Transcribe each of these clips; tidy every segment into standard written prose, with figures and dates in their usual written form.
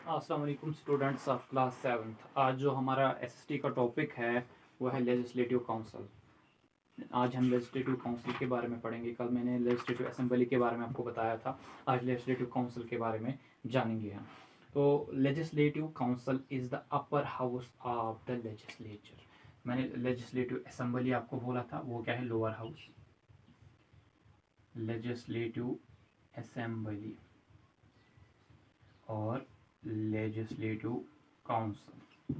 अस्सलाम वालेकुम students of class 7th। आज जो हमारा एसएसटी का टॉपिक है वो है लेजिस्लेटिव काउंसिल। आज हम लेजिस्लेटिव काउंसिल के बारे में पढ़ेंगे। कल मैंने लेजिस्लेटिव असेंबली के बारे में आपको बताया था। आज लेजिस्लेटिव काउंसिल के बारे में जानेंगे हम। तो legislative council is the upper house of the legislature. मैंने लेजिस्लेटिव असेंबली आपको बोला था, वो क्या है? Lower house. लेजिस्लेटिव असेंबली और लेजिस्लेटिव काउंसिल,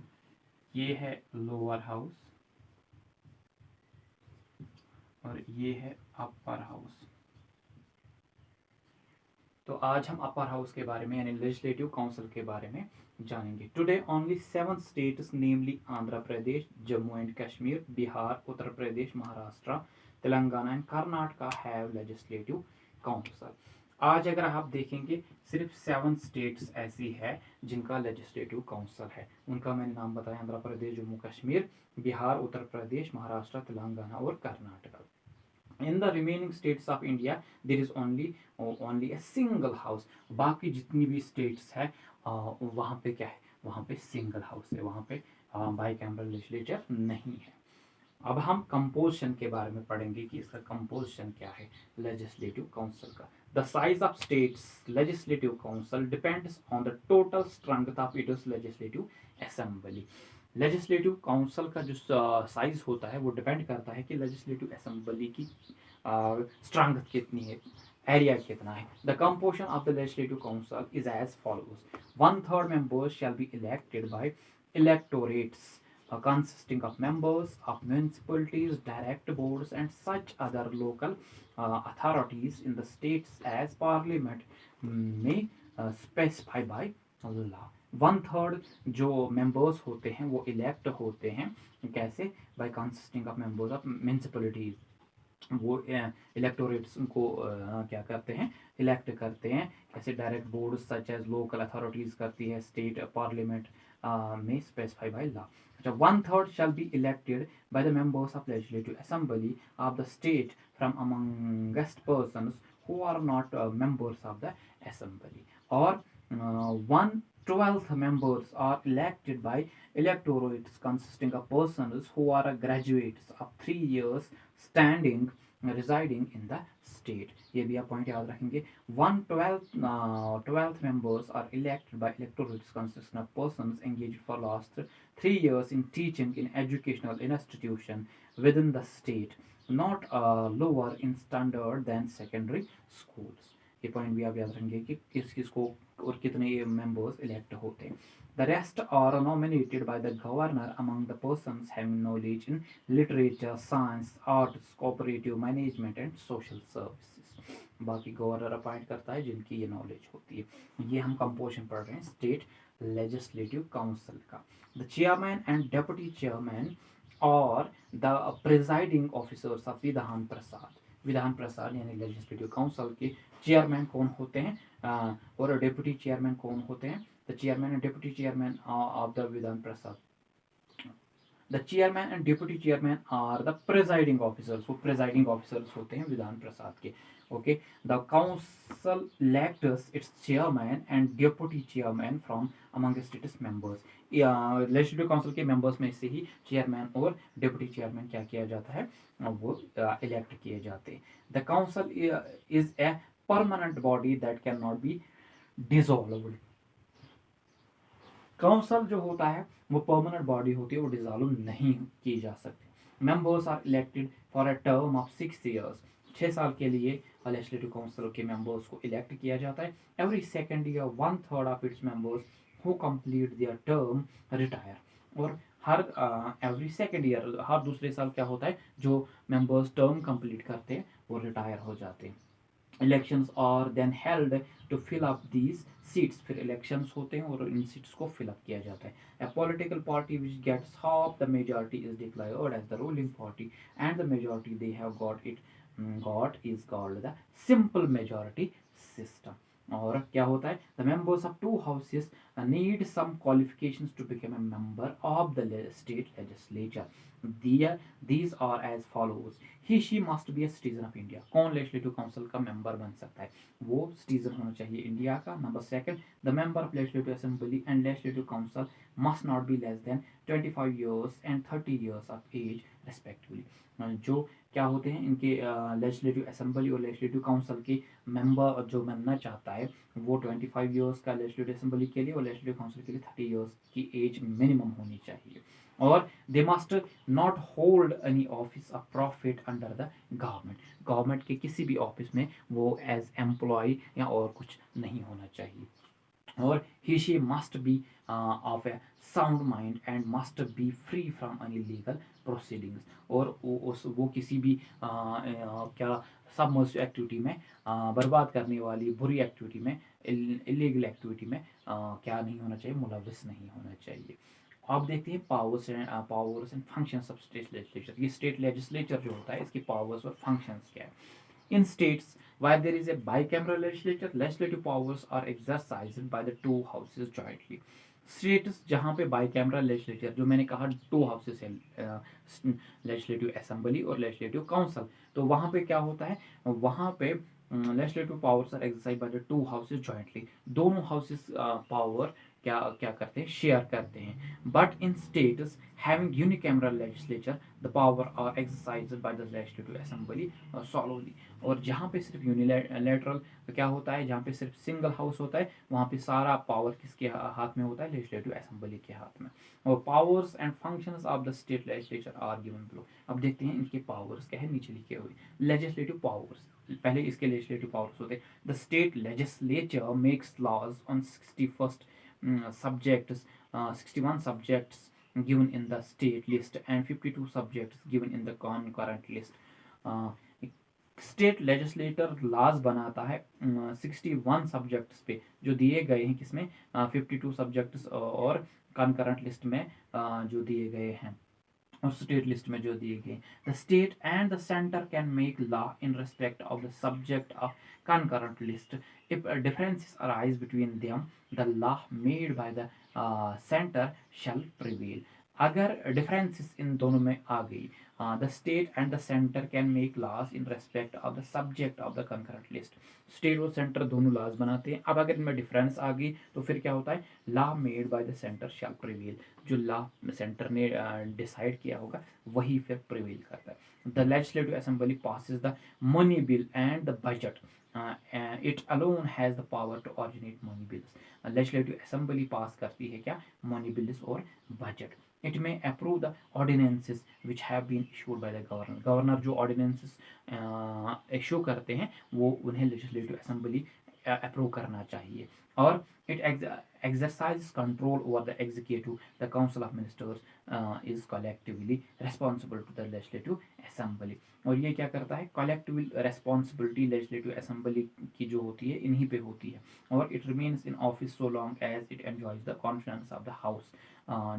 ये है लोअर हाउस और ये है अपर हाउस। तो आज हम अपर हाउस के बारे में यानी लेजिस्लेटिव काउंसिल के बारे में जानेंगे। Today only 7 states namely Andhra Pradesh, Jammu and Kashmir, Bihar, Uttar Pradesh, Maharashtra, Telangana and Karnataka have legislative council. आज अगर आप देखेंगे सिर्फ 7 स्टेट्स ऐसी है जिनका लेजिस्लेटिव काउंसिल है। उनका मैंने नाम बताया, आंध्र प्रदेश, जम्मू कश्मीर, बिहार, उत्तर प्रदेश, महाराष्ट्र, तेलंगाना और Karnataka. In the remaining states of India there is only a single house। बाकी जितनी भी states है वहाँ पे क्या है? वहाँ पे सिंगल हाउस है, वहाँ पे बाई कैमरल लेजिस्लेचर नहीं है। अब हम कंपोजिशन के बारे में पढ़ेंगे कि इसका कंपोजिशन क्या है लेजिस्लेटिव काउंसिल का। The size of states legislative council depends on the total strength of its legislative assembly. Legislative council का जो साइज होता है वो डिपेंड करता है कि लेजिस्लेटिव असेंबली की स्ट्रेंथ कितनी है, एरिया कितना है। The composition of the legislative council is as follows. 1/3 members shall be elected by electorates consisting of members of municipalities, direct boards, and such other local authorities in the states as Parliament may specify by law। 1/3 जो members होते हैं वो elect होते हैं, कैसे? By consisting of members of municipalities. वो electorates उनको क्या करते हैं? इलेक्ट करते हैं। कैसे? Direct board such as local authorities करती है, स्टेट पार्लियामेंट में स्पेसिफाई बाय लॉ। अच्छा, 1/3 shall be elected by the members of legislative assembly of the state from amongst persons who are not members of the assembly। और 1/12 members are elected by electorates consisting of persons who are graduates of 3 years standing residing in the state। ये भी आप point याद रखेंगे। 1/12 members are elected by electorates consisting of persons engaged for last 3 years in teaching in educational institution within the state, not lower in standard than secondary schools। ये point भी आप याद रखेंगे कि किस किस को और कितने मेंबर्स इलेक्ट होते हैं। The rest are nominated by the governor among the persons having knowledge in literature, science, arts, cooperative management and social services। बाकी गवर्नर अपॉइंट करता है जिनकी ये नॉलेज होती है। ये हम कंपोजिशन पढ़ रहे हैं स्टेट लेजिस्लेटिव काउंसिल का। The chairman and deputy chairman और द प्रिजाइडिंग ऑफिसर्स ऑफ विधान प्रसाद। विधान प्रसाद यानी लेजिस्लेटिव काउंसिल के चेयरमैन कौन होते हैं और डेप्यूटी चेयरमैन कौन होते हैं? The chairman and deputy chairman of the Vidhan Parishad. The chairman and deputy chairman are the presiding officers. वो प्रिजाइडिंग ऑफिसर्स होते हैं विधान प्रसाद के। Okay, the council elects its chairman and deputy chairman from among its members. Legislative council के members में से ही chairman और deputy chairman क्या किया जाता है? वो इलेक्ट किए जाते हैं। The council is a permanent body that can not be dissolved. Council जो होता है वो परमानेंट बॉडी होती है, वो डिसॉल्व नहीं की जा सकती। Members are elected for a term of 6 years. 6 साल के लिए लेजिस्लेटिव काउंसिल के मेंबर्स को इलेक्ट किया जाता है। Every second year 1/3 of its members who complete their term retire. और हर एवरी सेकेंड ईयर, हर दूसरे साल क्या होता है? जो मेंबर्स टर्म कंप्लीट करते हैं वो रिटायर हो जाते हैं। Elections are then held to fill up these seats. फिर इलेक्शंस होते हैं और इन सीट्स को फिल अप किया जाता है। A political party which gets half the majority is declared as the ruling party, and the majority they have got is called the simple majority system। और क्या होता है? The members of two houses need some qualifications to become a member of the state legislature। These are as follows. He she must be a citizen of India. कौन legislative council का member बन सकता है? वो citizen होना चाहिए India का. Number second, the member of legislative assembly and legislative council must not be less than 25 years and 30 years of age respectively. जो क्या होते हैं इनके लेजिस्लेटिव असेंबली और लेजिस्लेटिव काउंसिल के मेंबर जो बनना चाहता है वो 25 years का लेजिस्लेटिव असेंबली के लिए और लेजिस्लेटिव काउंसिल के लिए 30 years की एज मिनिमम होनी चाहिए. और they must not hold any office of profit under the government. Government के किसी भी ऑफिस में वो एज एम्प्लॉय या और कुछ नहीं होना चाहिए. और he she must be of a sound mind and must be free from any legal proceedings. और वो किसी भी क्या सबमर्ज एक्टिविटी में बर्बाद करने वाली बुरी एक्टिविटी में इलीगल एक्टिविटी में क्या नहीं होना चाहिए, मुलविस नहीं होना चाहिए. आप देखते हैं powers and functions of state legislature. ये स्टेट लेजिस्लेचर जो होता है इसकी पावर्स और फंक्शंस क्या है. In states where there is a bicameral legislature, legislative powers are exercised by the two houses jointly. States जहाँ पे bicameral legislature जो मैंने कहा two houses है legislative assembly और legislative council, तो वहाँ पे क्या होता है, वहाँ पे legislative powers are exercised by the two houses jointly. दोनों houses power क्या क्या करते हैं, शेयर करते हैं. But in states having unicameral legislature the power are exercised by the legislative assembly solely. और जहाँ पे सिर्फ यूनिलैटरल क्या होता है, जहाँ पे सिर्फ सिंगल हाउस होता है वहाँ पे सारा पावर किसके हाथ में होता है, लेजिस्लेटिव असेंबली के हाथ में. और powers and functions of the state legislature are given below. अब देखते हैं इनके पावर्स क्या है, नीचे लिखे हुए. लेजिस्लेटिव पावर्स, पहले इसके लेजिस्लेटिव पावर्स होते हैं. The state legislature makes laws on 61 subjects given in the state list and 52 subjects given in the concurrent list. State legislator laws बनाता है 61 सब्जेक्ट्स पे जो दिए गए हैं किसमें, 52 सब्जेक्ट्स और कंकरेंट लिस्ट में जो दिए गए हैं और स्टेट लिस्ट में जो दिए गए. The state and the centre can make law in respect of the subject of concurrent list. If differences arise between them, the law made by the center shall prevail. अगर differences इन दोनों में आ गई, the state and the centre can make laws in respect of the subject of the concurrent list. State और centre दोनों laws बनाते हैं. अब अगर इनमें डिफरेंस आ गई तो फिर क्या होता है, law made by the centre shall prevail. जो लॉ सेंटर ने डिसाइड किया होगा वही फिर प्रिवेल करता है. The legislative assembly passes the money bill and the budget. It alone has the power to originate money bills. Legislative assembly pass करती है क्या, मनी बिल्स और budget. It may approve the ordinances which have been issued by the governor. Governor जो ordinances issue करते हैं वो उन्हें legislative assembly approve करना चाहिए. और it exercises control over the executive. The council of ministers is collectively responsible to the legislative assembly. और ये क्या करता है, कलेक्टिव रेस्पॉन्सिबिलिटी लेजिस्लेटिव असेंबली की जो होती है इन्हीं पे होती है. और it remains in office so long as it enjoys the confidence of the house.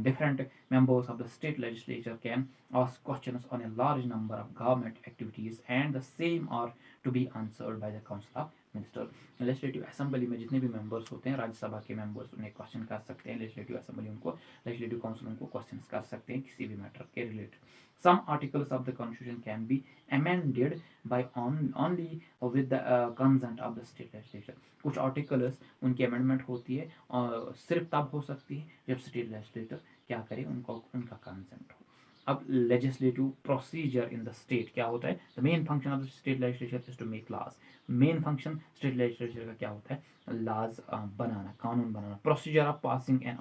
Different members of the state legislature can ask questions on a large number of government activities and the same are to be answered by the council of minister. Legislative assembly में जितने भी members होते हैं, राज्यसभा के members उन्हें question कर सकते हैं, लेजिस्लेटिव असेंबली उनको, लेजिस्लेटिव काउंसिल उनको क्वेश्चन कर सकते हैं किसी भी मैटर के related. Some articles of the constitution can be amended by only with the consent of the state legislature. कुछ आर्टिकल्स उनकी अमेंडमेंट होती है और सिर्फ तब हो सकती है जब स्टेट लेजिस्लेटर क्या करे, उनका कंसेंट हो. अब legislative procedure in the state क्या होता है, the main function of the state legislature is to make laws. Main function state legislature का क्या होता है, लॉज बनाना, कानून बनाना. Procedure of passing an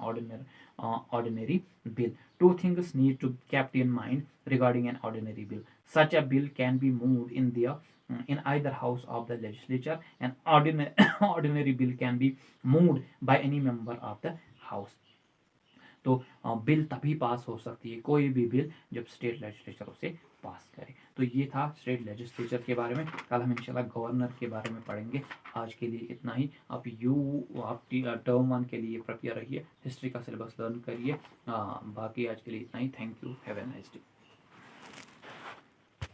ordinary bill. Two things need to be kept in mind regarding an ordinary bill. Such a bill can be moved in either house of the legislature. An ordinary bill can be moved by any member of the house. तो bill तभी पास हो सकती है, कोई भी bill, जब state legislature उसे पास करे. तो ये था स्टेट लेजिस्लेचर के बारे में. कल हम इंशाल्लाह गवर्नर के बारे में पढ़ेंगे. आज के लिए इतना ही. आप टर्म 1 के लिए प्रिपेयर रहिए, हिस्ट्री का सिलेबस लर्न करिए. बाकी आज के लिए इतना ही. Thank you. Have a nice day.